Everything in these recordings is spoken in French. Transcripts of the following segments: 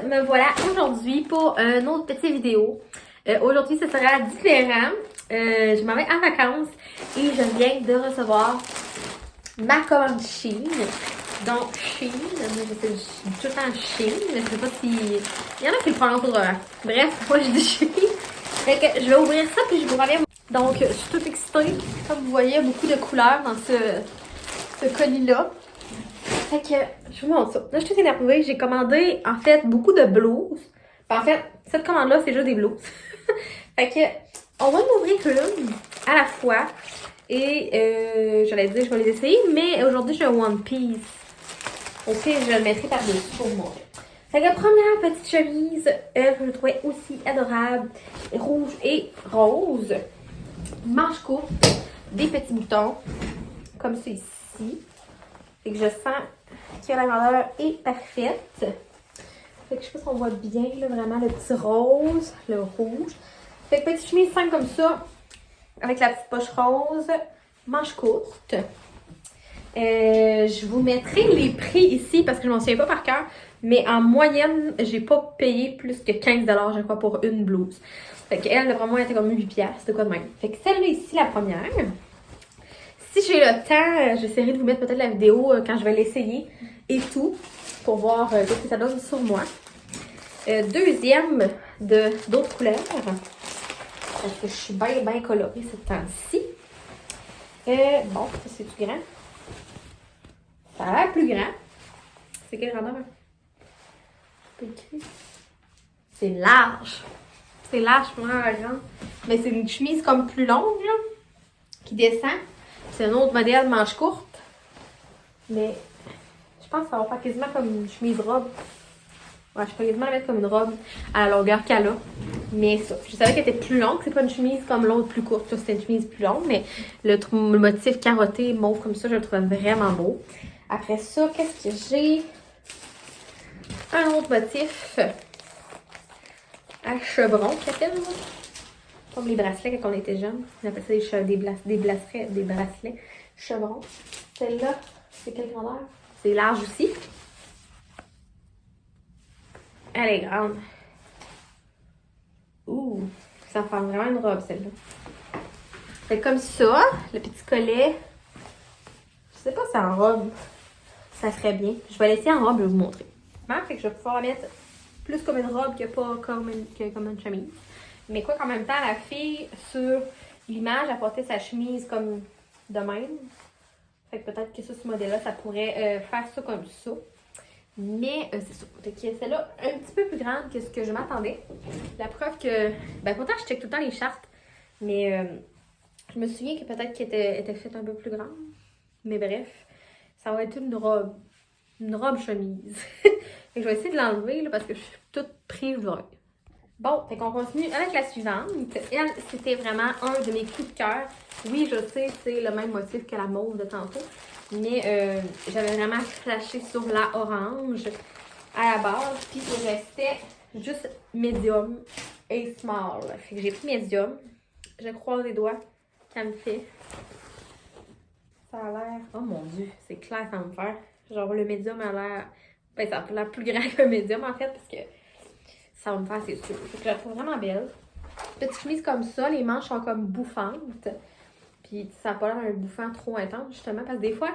me voilà aujourd'hui pour une autre petite vidéo. Aujourd'hui, ce sera différent. Je m'en vais en vacances et je viens de recevoir ma commande Shein. Donc, Shein, je dis tout le temps Shein, mais je sais pas si... Il y en a qui le prononcent autrement. Bref, moi je dis Shein. Fait que je vais ouvrir ça puis je vous reviens. Donc, je suis toute excitée. Comme vous voyez, il y a beaucoup de couleurs dans ce colis-là. Fait que, je vous montre ça. Là, je suis toute énervée. J'ai commandé, en fait, beaucoup de blouses. En fait, cette commande-là, c'est juste des blouses. Fait que, on va en ouvrir une à la fois. Et, j'allais dire, je vais les essayer. Mais aujourd'hui, j'ai un One Piece. Au pire, je le mettrai par-dessus pour vous montrer. Fait que, première petite chemise, je le trouvais aussi adorable. Rouge et rose. Manche courte. Des petits boutons. Comme ça ici. Fait que je sens que la grandeur est parfaite. Fait que je sais pas si on voit bien, là, vraiment le petit rose, le rouge. Fait que petite chemise simple comme ça, avec la petite poche rose, manche courte. Je vous mettrai les prix ici parce que je m'en souviens pas par cœur. Mais en moyenne, j'ai pas payé plus que 15$, je crois, pour une blouse. Fait qu'elle, vraiment, elle était comme 8$, de quoi de même. Fait que celle-là ici, la première. Si j'ai le temps, j'essaierai de vous mettre peut-être la vidéo quand je vais l'essayer et tout, pour voir ce que ça donne sur moi. Deuxième, d'autres couleurs, parce que je suis bien colorée ce temps-ci. Bon, ça c'est-tu grand? Ça a l'air plus grand. C'est quelle grandeur? C'est large. C'est large pour moi, grande. Mais c'est une chemise comme plus longue, là, qui descend. C'est un autre modèle manche courte. Mais je pense que ça va faire quasiment comme une chemise robe. Ouais, je peux quasiment la mettre comme une robe à la longueur qu'elle a. Mais ça, je savais qu'elle était plus longue. C'est pas une chemise comme l'autre plus courte. Ça, c'était une chemise plus longue. Mais le motif carotté, mauve comme ça, je le trouve vraiment beau. Après ça, qu'est-ce que j'ai? Un autre motif à chevron, qu'appelle moi? Comme les bracelets quand on était jeune. On appelle ça des bracelets chevrons. Celle-là, c'est quelle grandeur? C'est large aussi. Elle est grande. Ouh, ça fait vraiment une robe celle-là. C'est comme ça, le petit collet. Je sais pas si en robe, ça serait bien. Je vais laisser en robe, je vais vous montrer. Fait que je vais pouvoir la mettre plus comme une robe que pas comme une chemise. Mais quoi qu'en même temps, la fille, sur l'image, a porté sa chemise comme de même. Fait que peut-être que ça, ce modèle-là, ça pourrait faire ça comme ça. Mais c'est ça. Fait que celle-là, un petit peu plus grande que ce que je m'attendais. La preuve que... Ben pourtant, je check tout le temps les chartes. Mais je me souviens que peut-être qu'elle était faite un peu plus grande. Mais bref, ça va être une robe. Une robe chemise. Fait que je vais essayer de l'enlever là, parce que je suis toute prise aujourd'hui. Bon, fait qu'on continue avec la suivante. Elle, c'était vraiment un de mes coups de cœur. Oui, je sais, c'est le même motif que la mauve de tantôt. Mais j'avais vraiment flashé sur la orange à la base. Puis il restait juste medium et small. Fait que j'ai pris medium. Je croise les doigts qu'elle me fait. Ça a l'air... Oh mon Dieu, c'est clair ça va me faire. Genre le medium a l'air... Ben ça a l'air plus grand qu'un medium en fait parce que ça va me faire, c'est sûr. Fait que je la trouve vraiment belle. Petite chemise comme ça, les manches sont comme bouffantes. Puis ça n'a pas l'air d'un bouffant trop intense, justement. Parce que des fois,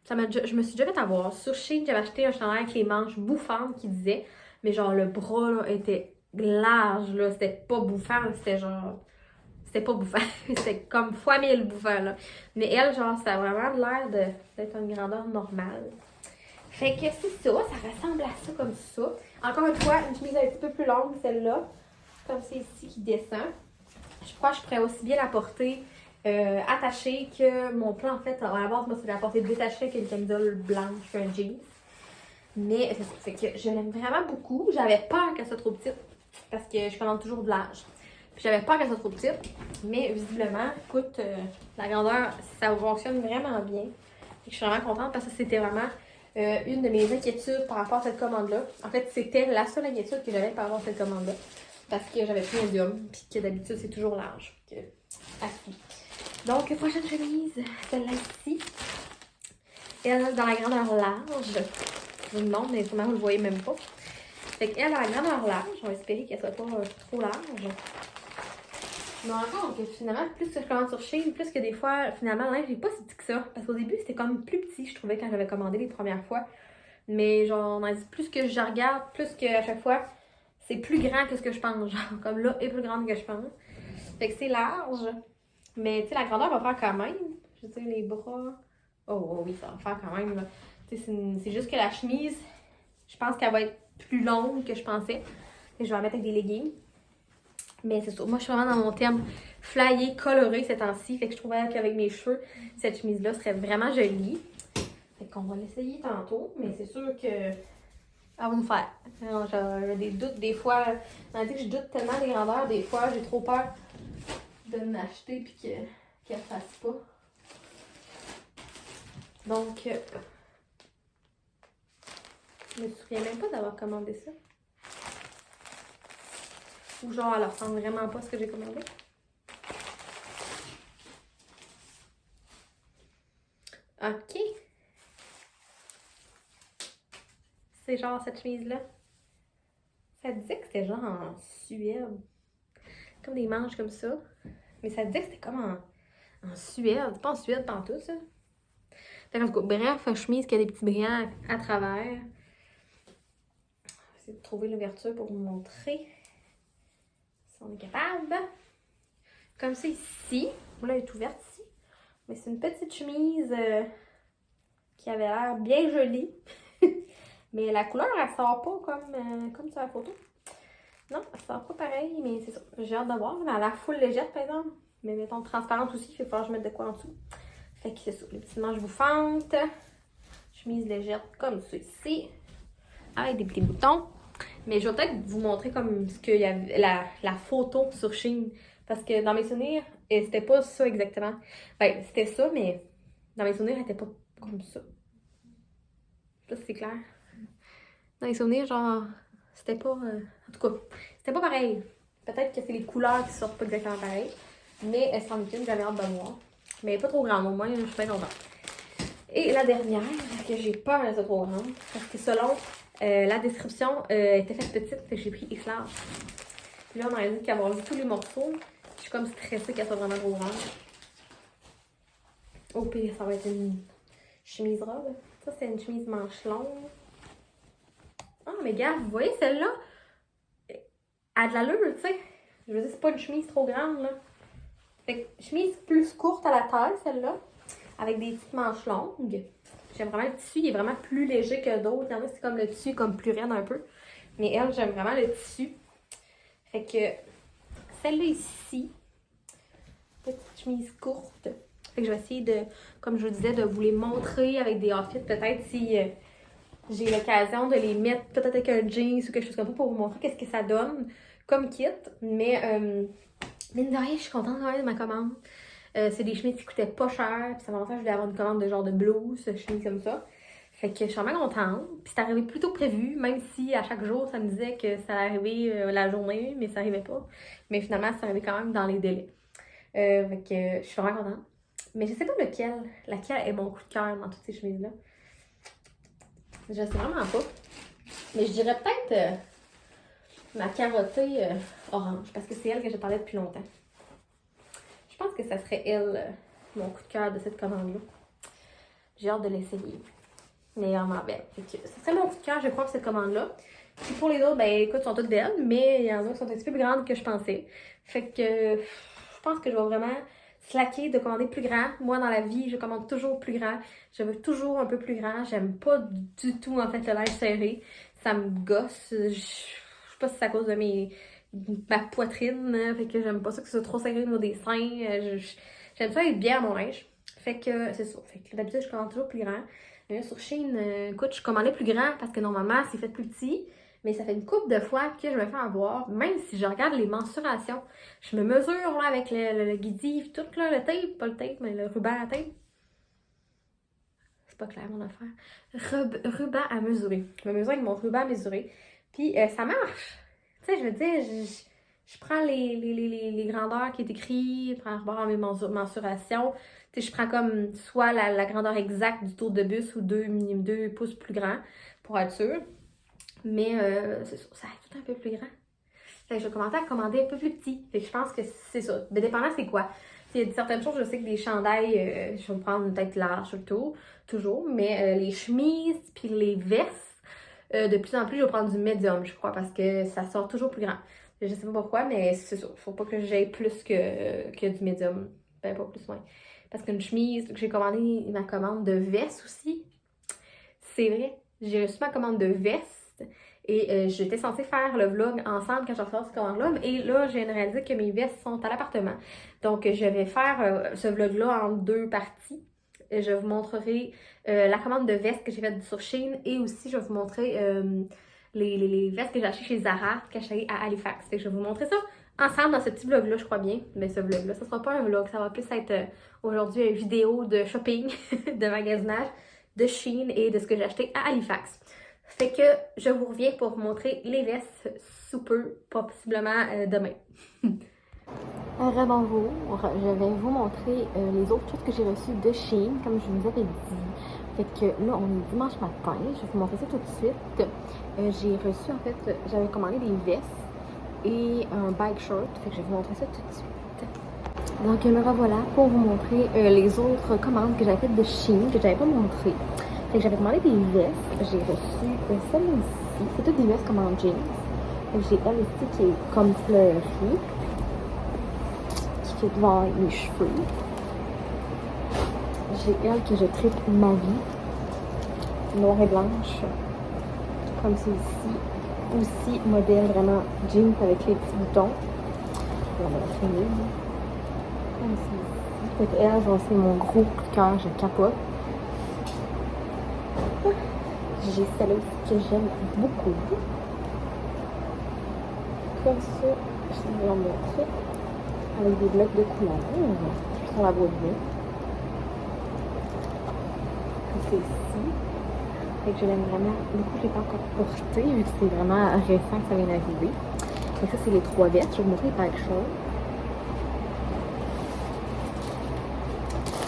je me suis déjà fait avoir. Sur Shein, j'avais acheté un chandail avec les manches bouffantes qui disait. Mais genre, le bras là, était large, là. C'était pas bouffant, c'était genre... C'était pas bouffant. C'était comme fois 1000 bouffant, là. Mais elle, genre, ça a vraiment l'air d'être une grandeur normale. Fait que c'est ça, ça ressemble à ça comme ça. Encore une fois, une chemise un petit peu plus longue, celle-là. Comme c'est ici qui descend. Je crois que je pourrais aussi bien la porter attachée que mon plan, en fait, à la base, moi, c'est de la porter détachée avec une camisole blanche, un jeans. Mais c'est ça, fait que je l'aime vraiment beaucoup. J'avais peur qu'elle soit trop petite parce que je commande toujours de l'âge. Puis j'avais peur qu'elle soit trop petite. Mais visiblement, écoute, la grandeur, ça fonctionne vraiment bien. Fait que je suis vraiment contente parce que c'était vraiment... une de mes inquiétudes par rapport à cette commande-là. En fait, c'était la seule inquiétude que j'avais par rapport à cette commande-là. Parce que j'avais pris medium, puis que d'habitude, c'est toujours large. Donc, prochaine chemise, celle-là ici. Elle est dans la grandeur large. Je vous demande, mais sûrement vous le voyez même pas. Fait qu'elle a la grandeur large. On va espérer qu'elle soit pas trop large. Mais encore que finalement, plus que je commande sur Shein, plus que des fois, finalement, le linge n'est pas si petit que ça. Parce qu'au début, c'était comme plus petit, je trouvais, quand j'avais commandé les premières fois. Mais genre, plus que je regarde, plus qu'à chaque fois, c'est plus grand que ce que je pense. Genre, comme là, est plus grande que je pense. Fait que c'est large. Mais tu sais, la grandeur va faire quand même. Je veux dire, les bras. Oh oui, ça va faire quand même. Tu sais, c'est juste que la chemise, je pense qu'elle va être plus longue que je pensais. Et je vais la mettre avec des leggings. Mais c'est sûr, moi je suis vraiment dans mon terme flyé, coloré ces temps-ci. Fait que je trouvais qu'avec mes cheveux, cette chemise-là serait vraiment jolie. Fait qu'on va l'essayer tantôt, mais c'est sûr que elle va nous faire. J'ai des doutes des fois. On dit que je doute tellement des grandeurs, des fois j'ai trop peur de m'acheter puis qu'elle fasse pas. Donc, je me souviens même pas d'avoir commandé ça. Ou genre, elle ressemble vraiment pas à ce que j'ai commandé. Ok. C'est genre cette chemise-là. Ça disait que c'était genre en Suède. Comme des manches comme ça. Mais ça disait que c'était comme en Suède. C'est pas en Suède pantoute, ça. Fait qu'en tout cas, bref, chemise qui a des petits brillants à travers. Je vais essayer de trouver l'ouverture pour vous montrer. Si on est capable. Comme ça ici. Là, elle est ouverte ici. Mais c'est une petite chemise qui avait l'air bien jolie. Mais la couleur, elle sort pas comme sur la photo. Non, elle sort pas pareil, mais c'est ça. J'ai hâte de voir. Elle a l'air full légère, par exemple. Mais mettons transparente aussi, il va falloir que je mette de quoi en dessous. Fait que c'est ça. Les petites manches bouffantes. Chemise légère comme ça ici. Avec des petits boutons. Mais je vais peut-être vous montrer comme ce qu'il y avait la photo sur Shein. Parce que dans mes souvenirs, c'était pas ça exactement. Ben, c'était ça, mais dans mes souvenirs, elle était pas comme ça. Je sais pas si c'est clair. Dans les souvenirs, genre, c'était pas. En tout cas, c'était pas pareil. Peut-être que c'est les couleurs qui sortent pas exactement pareil. Mais elle s'en est une, j'avais hâte de voir. Mais pas trop grande, au moins, je suis bien contente. Et la dernière, que j'ai peur d'être trop grande. Parce que selon la description, était faite petite, fait que j'ai pris X large. Puis là, on m'a dit qu'avoir vu tous les morceaux, je suis comme stressée qu'elle soit vraiment trop grande. Au pire, ça va être une chemise robe. Ça, c'est une chemise manche longue. Ah, mais gars, vous voyez, celle-là, elle a de l'allure, tu sais. Je veux dire, c'est pas une chemise trop grande, là. Fait que chemise plus courte à la taille, celle-là, avec des petites manches longues. J'aime vraiment le tissu, il est vraiment plus léger que d'autres. Il y en a, c'est comme le tissu comme plus raide un peu. Mais elle, j'aime vraiment le tissu. Fait que celle-là ici, petite chemise courte. Fait que je vais essayer de, comme je vous disais, de vous les montrer avec des outfits. Peut-être si j'ai l'occasion de les mettre peut-être avec un jeans ou quelque chose comme ça pour vous montrer qu'est-ce que ça donne comme kit. Mais mine de rien, je suis contente quand même de ma commande. C'est des chemises qui coûtaient pas cher. Puis ça m'a longtemps que je voulais avoir une commande de genre de blouse, chemise comme ça. Fait que je suis vraiment contente. Puis c'est arrivé plus tôt que prévu, même si à chaque jour, ça me disait que ça allait arriver la journée, mais ça arrivait pas. Mais finalement, ça arrivait quand même dans les délais. Fait que je suis vraiment contente. Mais je sais pas laquelle est mon coup de cœur dans toutes ces chemises-là. Je sais vraiment pas. Mais je dirais peut-être ma carottée orange, parce que c'est elle que j'ai parlé depuis longtemps. Je pense que ça serait elle, mon coup de cœur de cette commande-là. J'ai hâte de l'essayer. Mais vraiment belle. Fait que ça serait mon coup de cœur, je crois, pour cette commande-là. Puis pour les autres, ben écoute, sont toutes belles, mais il y en a qui sont un petit peu plus grandes que je pensais. Fait que je pense que je vais vraiment slacker de commander plus grand. Moi, dans la vie, je commande toujours plus grand. Je veux toujours un peu plus grand. J'aime pas du tout, en fait, le linge serré. Ça me gosse. Je sais pas si c'est à cause de ma poitrine. Fait que j'aime pas ça que ce soit trop serré au niveau des seins. J'aime ça être bien à mon linge. Fait que c'est ça. Fait que d'habitude, je commande toujours plus grand. Mais là, sur Shein, écoute, je commandais plus grand parce que normalement, c'est fait plus petit. Mais ça fait une couple de fois que je me fais avoir, même si je regarde les mensurations. Je me mesure là, avec le guidif, tout là, le tape, pas le tape, mais le ruban à tape. C'est pas clair mon affaire. Ruban à mesurer. Je me mesure avec mon ruban à mesurer. Puis ça marche. Tu sais, je veux dire, je prends les grandeurs qui est écrites par rapport à mes mensurations. Tu sais, je prends comme soit la grandeur exacte du tour de bus ou 2 pouces plus grand pour être sûre. Mais c'est sûr, ça reste tout un peu plus grand. Fait que je vais commencer à commander un peu plus petit. Fait que je pense que c'est ça. Mais dépendant c'est quoi. Il y a certaines choses, je sais que des chandails, je vais me prendre une tête large autour, toujours. Mais les chemises puis les vestes, de plus en plus, je vais prendre du médium, je crois, parce que ça sort toujours plus grand. Je sais pas pourquoi, mais c'est ça. Faut pas que j'aille plus que du médium. Ben, pas plus loin. Parce qu'une chemise, j'ai commandé ma commande de veste aussi. C'est vrai, j'ai reçu ma commande de veste et j'étais censée faire le vlog ensemble quand je reçois cette commande-là. Et là, j'ai réalisé que mes vestes sont à l'appartement. Donc, je vais faire ce vlog-là en 2 parties. Je vous montrerai la commande de veste que j'ai faite sur Shein et aussi je vais vous montrer les vestes que j'ai achetées chez Zara quand je suis allée à Halifax. Fait que je vais vous montrer ça ensemble dans ce petit vlog-là, je crois bien. Mais ce vlog-là, ça sera pas un vlog, ça va plus être aujourd'hui une vidéo de shopping, de magasinage, de Shein et de ce que j'ai acheté à Halifax. Fait que je vous reviens pour vous montrer les vestes sous peu, possiblement demain. Rebonjour, je vais vous montrer les autres choses que j'ai reçues de Shein, comme je vous avais dit. Fait que là, on est dimanche matin, je vais vous montrer ça tout de suite. J'ai reçu, en fait, j'avais commandé des vestes et un bike short, fait que je vais vous montrer ça tout de suite. Donc me revoilà pour vous montrer les autres commandes que j'avais faites de Shein, que j'avais pas montré. Fait que j'avais commandé des vestes, j'ai reçu celle-ci, c'est toutes des vestes comme en jeans. J'ai elle ici qui est comme fleurie, qui fait devant mes cheveux. J'ai elle que je tripe ma vie, noire et blanche, comme celle-ci. Aussi modèle vraiment jeans avec les petits boutons. On va la finir. Comme celle-ci. Fait que elle, c'est mon gros coup de cœur, je capote. J'ai celle-là aussi que j'aime beaucoup. Comme ça, je vais vous la montrer. Avec des blocs de couleurs. Sur la boîte de nuit. Comme celle-ci. Fait que je l'aime vraiment beaucoup. Je l'ai pas encore portée vu que c'est vraiment récent que ça vient d'arriver. Et ça, c'est les 3 vestes. Je vais vous montrer les bike shorts.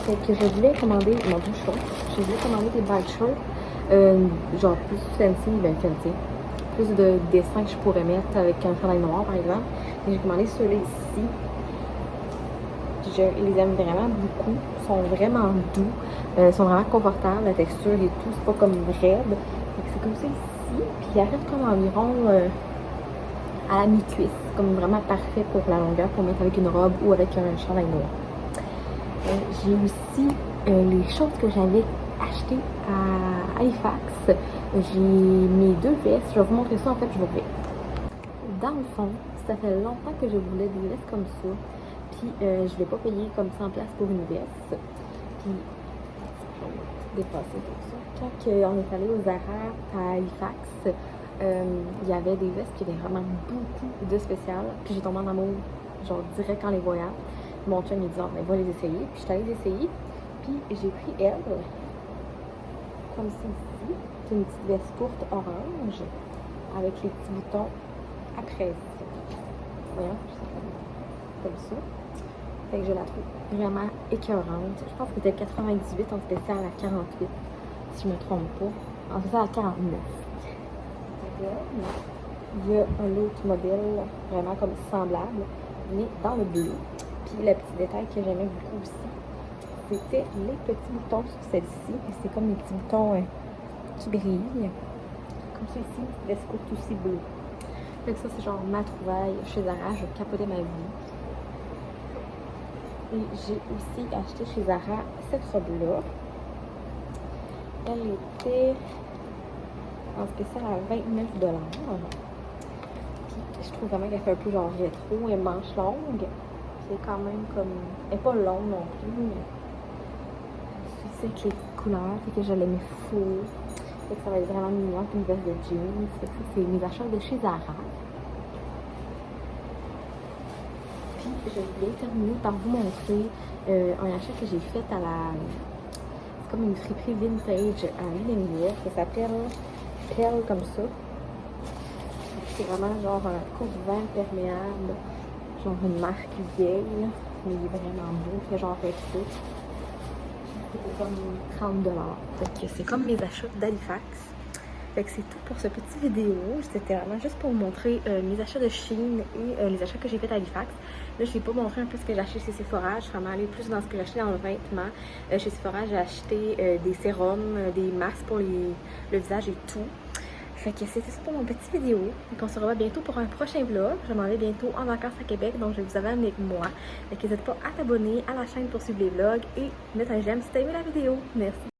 Fait que je voulais commander, non, du short. Je voulais commander des bike shorts. Genre plus fancy, ben fancy. Plus de dessins que je pourrais mettre avec un chandail noir par exemple. Et j'ai commandé ceux-là ici. Je les aime vraiment beaucoup. Ils sont vraiment doux. Ils sont vraiment confortables, la texture et tout. C'est pas comme raide. C'est comme ça ici. Puis il arrive comme environ à la mi-cuisse. Comme vraiment parfait pour la longueur pour mettre avec une robe ou avec un chandail noir. J'ai aussi les choses que j'avais achetées à Halifax. J'ai mes 2 vestes. Je vais vous montrer ça en fait, je vous reviens. Dans le fond, ça fait longtemps que je voulais des vestes comme ça. Puis je ne vais pas payer comme 100$ pour une veste. Puis je vais dépasser tout ça. Quand on est allé au Zara à Halifax, il y avait des vestes qui avaient vraiment beaucoup de spéciales. Puis j'ai tombé en amour, genre direct en les voyant. Mon chum il dit oh, mais va les essayer. Puis je suis allée les essayer. Puis j'ai pris elle, comme celle-ci. C'est une petite veste courte orange avec les petits boutons après. Voyons, comme ça. Fait que je la trouve vraiment écœurante. Je pense que c'était 98 en spécial à 48, si je me trompe pas. En spécial à 49. Il y a un autre modèle vraiment comme semblable, mais dans le bleu. Puis le petit détail que j'aimais beaucoup aussi, c'était les petits boutons sur celle-ci. C'est comme les petits boutons qui brillent. Comme celle-ci, une veste courte aussi bleue. Fait que ça, c'est genre ma trouvaille chez Zara. Je capotais ma vie. Et j'ai aussi acheté chez Zara cette robe-là. Elle était en spécial à 29$. Puis je trouve vraiment qu'elle fait un peu genre rétro et manche longue. C'est quand même comme... Elle n'est pas longue non plus, mais... C'est avec les petites couleurs, fait que je l'aimais fou. Fait que ça va être vraiment mignon avec une veste de jeans. Fait que ça, c'est mes achats de chez Zara. Puis je voulais terminer par vous montrer un achat que j'ai fait à la... C'est comme une friperie vintage à Illinois. Ça s'appelle Pelle comme ça. C'est vraiment genre un couvert perméable. Genre une marque vieille. Mais il est vraiment beau. Il fait genre rétro. C'est comme 30$. Donc c'est comme mes achats d'Halifax. Fait que c'est tout pour ce petit vidéo. C'était vraiment juste pour vous montrer mes achats de Shein et les achats que j'ai fait à Halifax. Là, je ne vais pas montrer un peu ce que j'ai acheté chez Sephora. Je suis vraiment allée plus dans ce que j'ai acheté dans le vêtement. Chez Sephora, j'ai acheté des sérums, des masques pour le visage et tout. Fait que c'était ça pour mon petit vidéo. Donc on se revoit bientôt pour un prochain vlog. Je m'en vais bientôt en vacances à Québec, donc je vais vous amener avec moi. Fait que n'hésitez pas à t'abonner à la chaîne pour suivre les vlogs et mettre un j'aime si t'as aimé la vidéo. Merci.